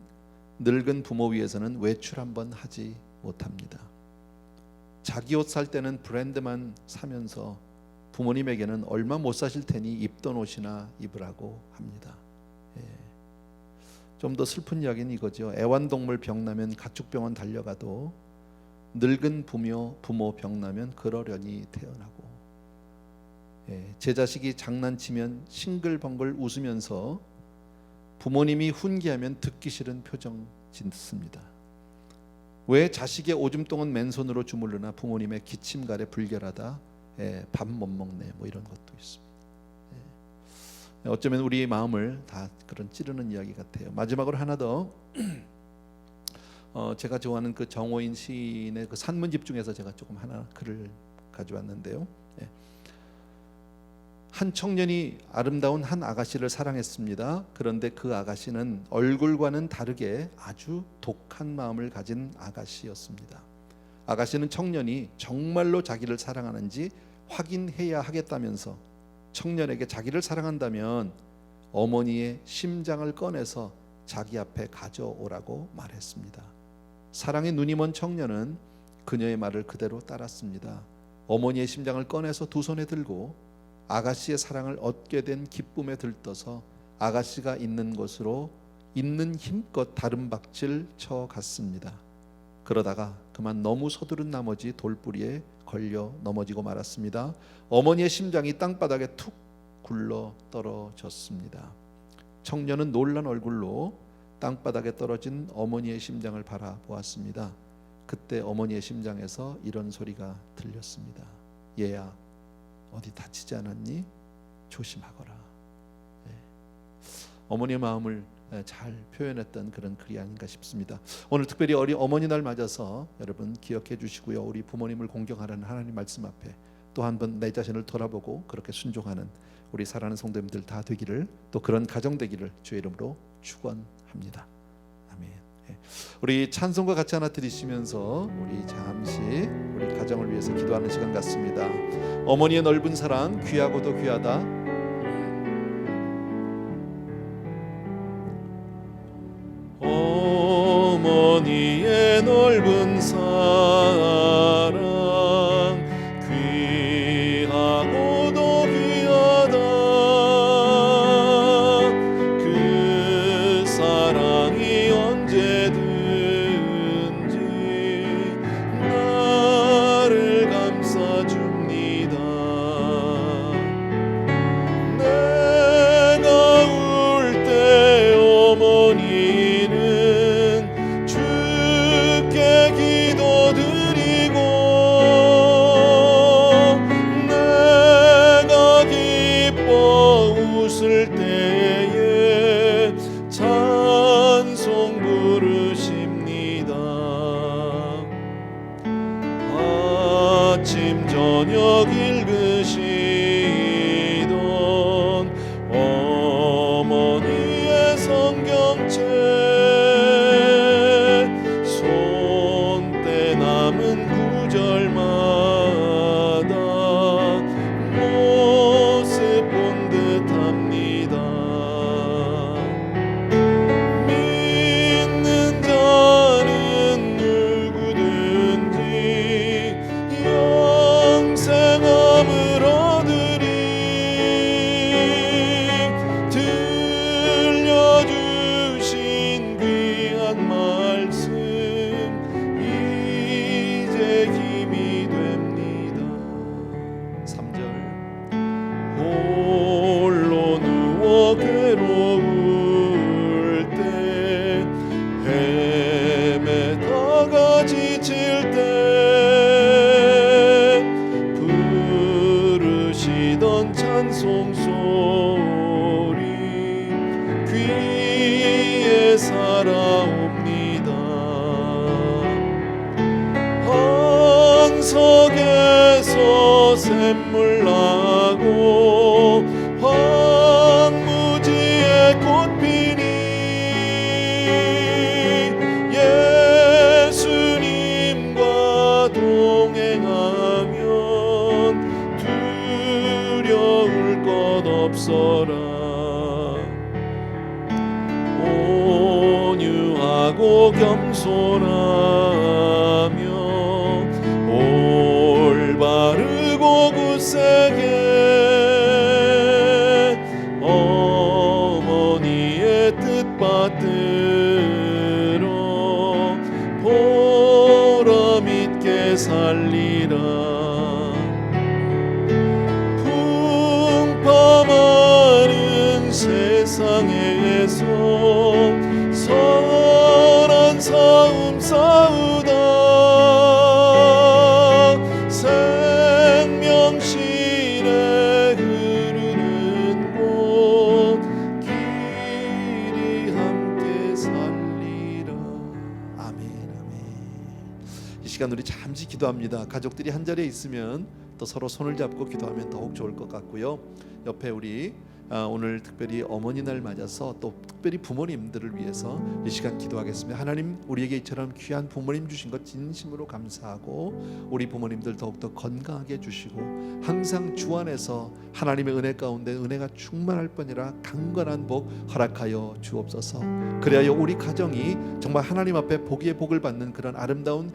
늙은 부모 위해서는 외출 한번 하지 못합니다. 자기 옷 살 때는 브랜드만 사면서 부모님에게는 얼마 못 사실 테니 입던 옷이나 입으라고 합니다. 좀 더 슬픈 이야기는 이거죠. 애완동물 병나면 가축병원 달려가도 늙은 부모 병나면 그러려니 태어나고, 제 자식이 장난치면 싱글벙글 웃으면서 부모님이 훈계하면 듣기 싫은 표정 짓습니다. 왜 자식의 오줌똥은 맨손으로 주물르나 부모님의 기침갈에 불결하다, 밥 못 먹네, 뭐 이런 것도 있습니다. 어쩌면 우리의 마음을 다 그런 찌르는 이야기 같아요. 마지막으로 하나 더, 제가 좋아하는 그 정호인 시인의 그 산문집 중에서 제가 조금 하나 글을 가져왔는데요. 한 청년이 아름다운 한 아가씨를 사랑했습니다. 그런데 그 아가씨는 얼굴과는 다르게 아주 독한 마음을 가진 아가씨였습니다. 아가씨는 청년이 정말로 자기를 사랑하는지 확인해야 하겠다면서 청년에게 자기를 사랑한다면 어머니의 심장을 꺼내서 자기 앞에 가져오라고 말했습니다. 사랑에 눈이 먼 청년은 그녀의 말을 그대로 따랐습니다. 어머니의 심장을 꺼내서 두 손에 들고 아가씨의 사랑을 얻게 된 기쁨에 들떠서 아가씨가 있는 곳으로 있는 힘껏 다름박질 쳐 갔습니다. 그러다가 그만 너무 서두른 나머지 돌부리에 걸려 넘어지고 말았습니다. 어머니의 심장이 땅바닥에 툭 굴러 떨어졌습니다. 청년은 놀란 얼굴로 땅바닥에 떨어진 어머니의 심장을 바라보았습니다. 그때 어머니의 심장에서 이런 소리가 들렸습니다. 얘야, 어디 다치지 않았니? 조심하거라. 어머니의 마음을 잘 표현했던 그런 글이 아닌가 싶습니다. 오늘 특별히 어머니날 맞아서 여러분 기억해 주시고요. 우리 부모님을 공경하라는 하나님 말씀 앞에 또 한 번 내 자신을 돌아보고 그렇게 순종하는 우리 사랑하는 성도님들 다 되기를, 또 그런 가정 되기를 주의 이름으로 축원합니다. 아멘. 우리 찬송과 같이 하나 드리시면서 우리 잠시 우리 가정을 위해서 기도하는 시간 같습니다. 어머니의 넓은 사랑 귀하고도 귀하다. 어머니의 넓은 사랑 귀하고도 귀하다. 그 사랑이 언제든지 나를 감싸줍니다. 내가 울 때 어머니는 주께 기도드리고, 내가 기뻐 웃을 때에 찬송 부르십니다. 아침 저녁 읽으시던 어머니의 성경책, 손때 남은 구절마다 모습 본 듯합니다. 믿는 자는 누구든지 영생함을 얻으리. 들려주신 귀한 말씀 이제 힘이 됩니다. 3절 홀로 누워 괴로울 때, 헤매다가 지칠 때 부르시던 찬송 소리 귀에 살아옵니다. 반석에서 샘물 나고 황무지에 꽃 피니 예수님과 동행하면 두려울 것 없어라. 온유하고 겸손하며 올바르고 굳세게 함께 살리라. 풍파많은 세상에서 선한 싸움 싸우다 생명실에 흐르는 곳 길이 함께 살리라. 아멘, 아멘. 이 시간 우리 잠시 기도합니다. 가족들이 한 자리에 있으면 또 서로 손을 잡고 기도하면 더욱 좋을 것 같고요. 옆에 우리 오늘 특별히 어머니날 맞아서 또 특별히 부모님들을 위해서 이 시간 기도하겠습니다. 하나님, 우리에게 이처럼 귀한 부모님 주신 것 진심으로 감사하고 우리 부모님들 더욱더 건강하게 해주시고 항상 주 안에서 하나님의 은혜 가운데 은혜가 충만할 뿐이라 강건한 복 허락하여 주옵소서. 그래야 우리 가정이 정말 하나님 앞에 복의 복을 받는 그런 아름다운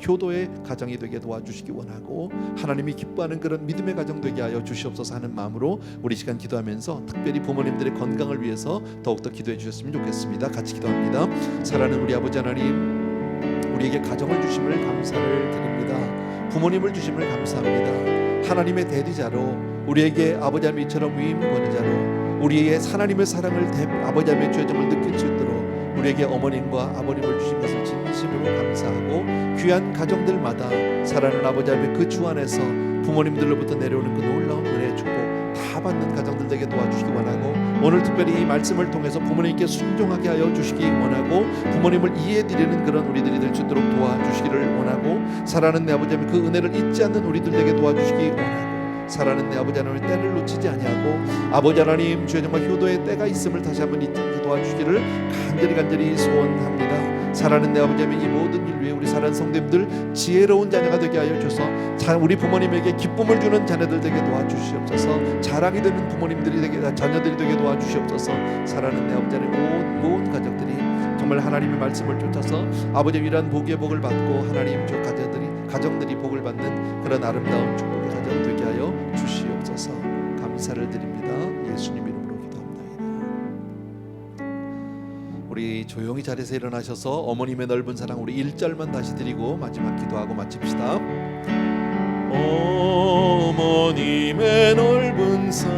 효도의 가정이 되게 도와주시기 원하고 하나님이 기뻐하는 그런 믿음의 가정 되게 하여 주시옵소서 하는 마음으로 우리 시간 기도하면서 특별히 부모님들의 건강을 위해서 더욱더 기도해 주셨으면 좋겠습니다. 같이 기도합니다. 사랑하는 우리 아버지 하나님, 우리에게 가정을 주심을 감사를 드립니다. 부모님을 주심을 감사합니다. 하나님의 대리자로 우리에게 아버지 하나님 이처럼 위임 권위자로 우리의 하나님의 사랑을 아버지 하나님의 죄점을 느낄 수 있도록 우리에게 어머님과 아버님을 주신 것을 진심으로 감사하고 귀한 가정들마다 사랑하는 아버지 하나님 그 주 안에서 부모님들로부터 내려오는 그 놀라운 은혜의 축복 다 받는 가정들 되게 도와주시기 원하고 오늘 특별히 이 말씀을 통해서 부모님께 순종하게 하여 주시기 원하고 부모님을 이해드리는 그런 우리들이 될 수 있도록 도와주시기를 원하고 사랑하는 내 아버지 하나님 그 은혜를 잊지 않는 우리들 되게 도와주시기 원하고 사랑하는 내 아버지 하나님의 때를 놓치지 아니하고 아버지 하나님 주의 정말 효도의 때가 있음을 다시 한번 잊지 않게 도와주시기를 간절히 소원합니다. 사랑하는 내 아버지 하나님 이 모든 일 위해 우리 사랑하는 성도님들 지혜로운 자녀가 되게 하여 주셔서 우리 부모님에게 기쁨을 주는 자녀들 되게 도와주시옵소서. 자랑이 되는 부모님들이 되게 자녀들이 되게 도와주시옵소서. 사랑하는 내 아버지 하나님 온 가족들이 정말 하나님의 말씀을 쫓아서 아버지의 이러한 복의 복을 받고 하나님 주 가정들이 복을 받는 그런 아름다운 축복의 가정 되게 하여 주시옵소서. 감사를 드립니다. 예수님 이름으로 기도합니다. 우리 조용히 자리에서 일어나셔서 어머님의 넓은 사랑 우리 1절만 다시 드리고 마지막 기도하고 마칩시다. 어머님의 넓은 사랑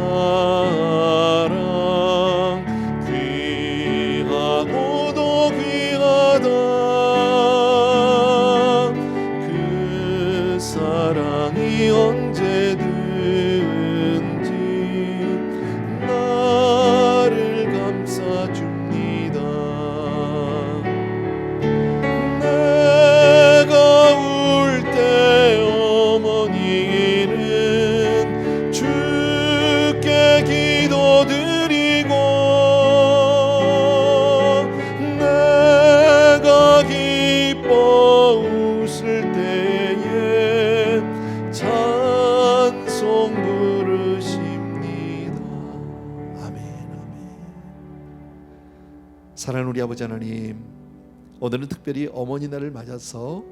귀하고도 귀하다. 그 사랑이 언제든지 나를 감싸줍니다. 내가 울 때 어머니는 주께 기도드리고 내가 기뻐 웃을 때에 찬송 부르십니다. 아멘, 아멘. 사랑하는 우리 아버지 하나님, 오늘은 특별히 어머니 날을 맞아서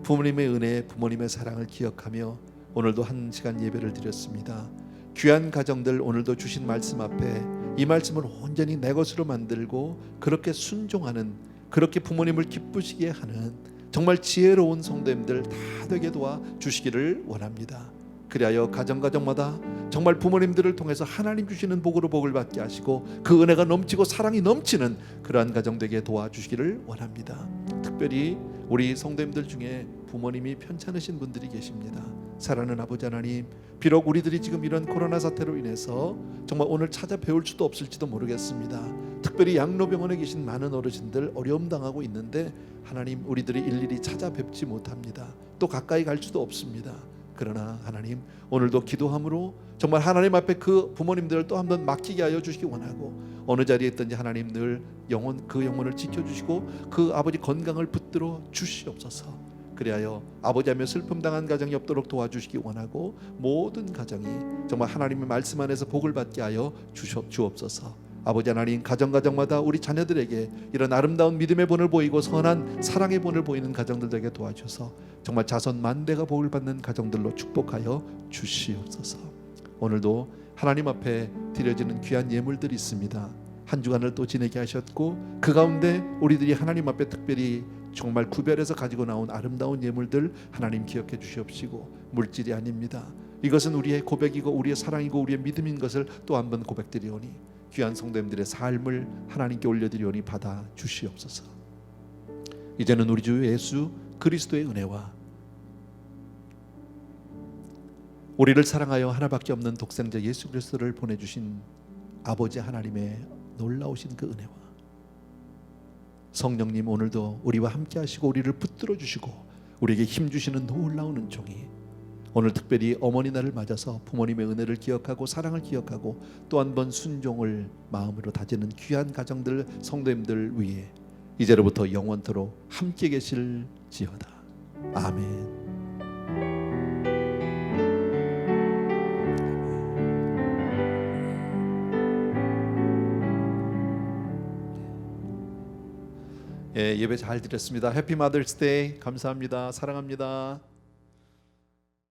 부모님의 은혜, 부모님의 사랑을 기억하며 오늘도 한 시간 예배를 드렸습니다. 귀한 가정들 오늘도 주신 말씀 앞에 이 말씀을 온전히 내 것으로 만들고 그렇게 순종하는, 그렇게 부모님을 기쁘시게 하는 정말 지혜로운 성도님들 다 되게 도와주시기를 원합니다. 그리하여 가정마다 정말 부모님들을 통해서 하나님 주시는 복으로 복을 받게 하시고 그 은혜가 넘치고 사랑이 넘치는 그러한 가정 되게 도와주시기를 원합니다. 특별히 우리 성도님들 중에 부모님이 편찮으신 분들이 계십니다. 사랑하는 아버지 하나님, 비록 우리들이 지금 이런 코로나 사태로 인해서 정말 오늘 찾아뵈올 수도 없을지도 모르겠습니다. 특별히 양로병원에 계신 많은 어르신들 어려움 당하고 있는데 하나님 우리들이 일일이 찾아뵙지 못합니다. 또 가까이 갈 수도 없습니다. 그러나 하나님 오늘도 기도함으로 정말 하나님 앞에 그 부모님들을 또 한번 맡기게 하여 주시기 원하고 어느 자리에 있든지 하나님 늘 그 영혼을 지켜주시고 그 아버지 건강을 붙들어 주시옵소서. 그리하여 아버지하며 슬픔 당한 가정이 없도록 도와주시기 원하고 모든 가정이 정말 하나님의 말씀 안에서 복을 받게 하여 주옵소서. 아버지 하나님 가정마다 우리 자녀들에게 이런 아름다운 믿음의 본을 보이고 선한 사랑의 본을 보이는 가정들에게 도와주셔서 정말 자손 만대가 복을 받는 가정들로 축복하여 주시옵소서. 오늘도 하나님 앞에 드려지는 귀한 예물들이 있습니다. 한 주간을 또 지내게 하셨고 그 가운데 우리들이 하나님 앞에 특별히 정말 구별해서 가지고 나온 아름다운 예물들 하나님 기억해 주시옵시고, 물질이 아닙니다. 이것은 우리의 고백이고 우리의 사랑이고 우리의 믿음인 것을 또 한 번 고백드리오니 귀한 성도님들의 삶을 하나님께 올려드리오니 받아 주시옵소서. 이제는 우리 주 예수 그리스도의 은혜와 우리를 사랑하여 하나밖에 없는 독생자 예수 그리스도를 보내주신 아버지 하나님의 놀라우신 그 은혜와 성령님 오늘도 우리와 함께 하시고 우리를 붙들어 주시고 우리에게 힘 주시는 놀라운 은총이 오늘 특별히 어머니 날을 맞아서 부모님의 은혜를 기억하고 사랑을 기억하고 또 한 번 순종을 마음으로 다지는 귀한 가정들 성도님들 위해 이제로부터 영원토록 함께 계실지어다. 아멘. 예, 예배 잘 드렸습니다. 해피 마더스 데이. 감사합니다. 사랑합니다.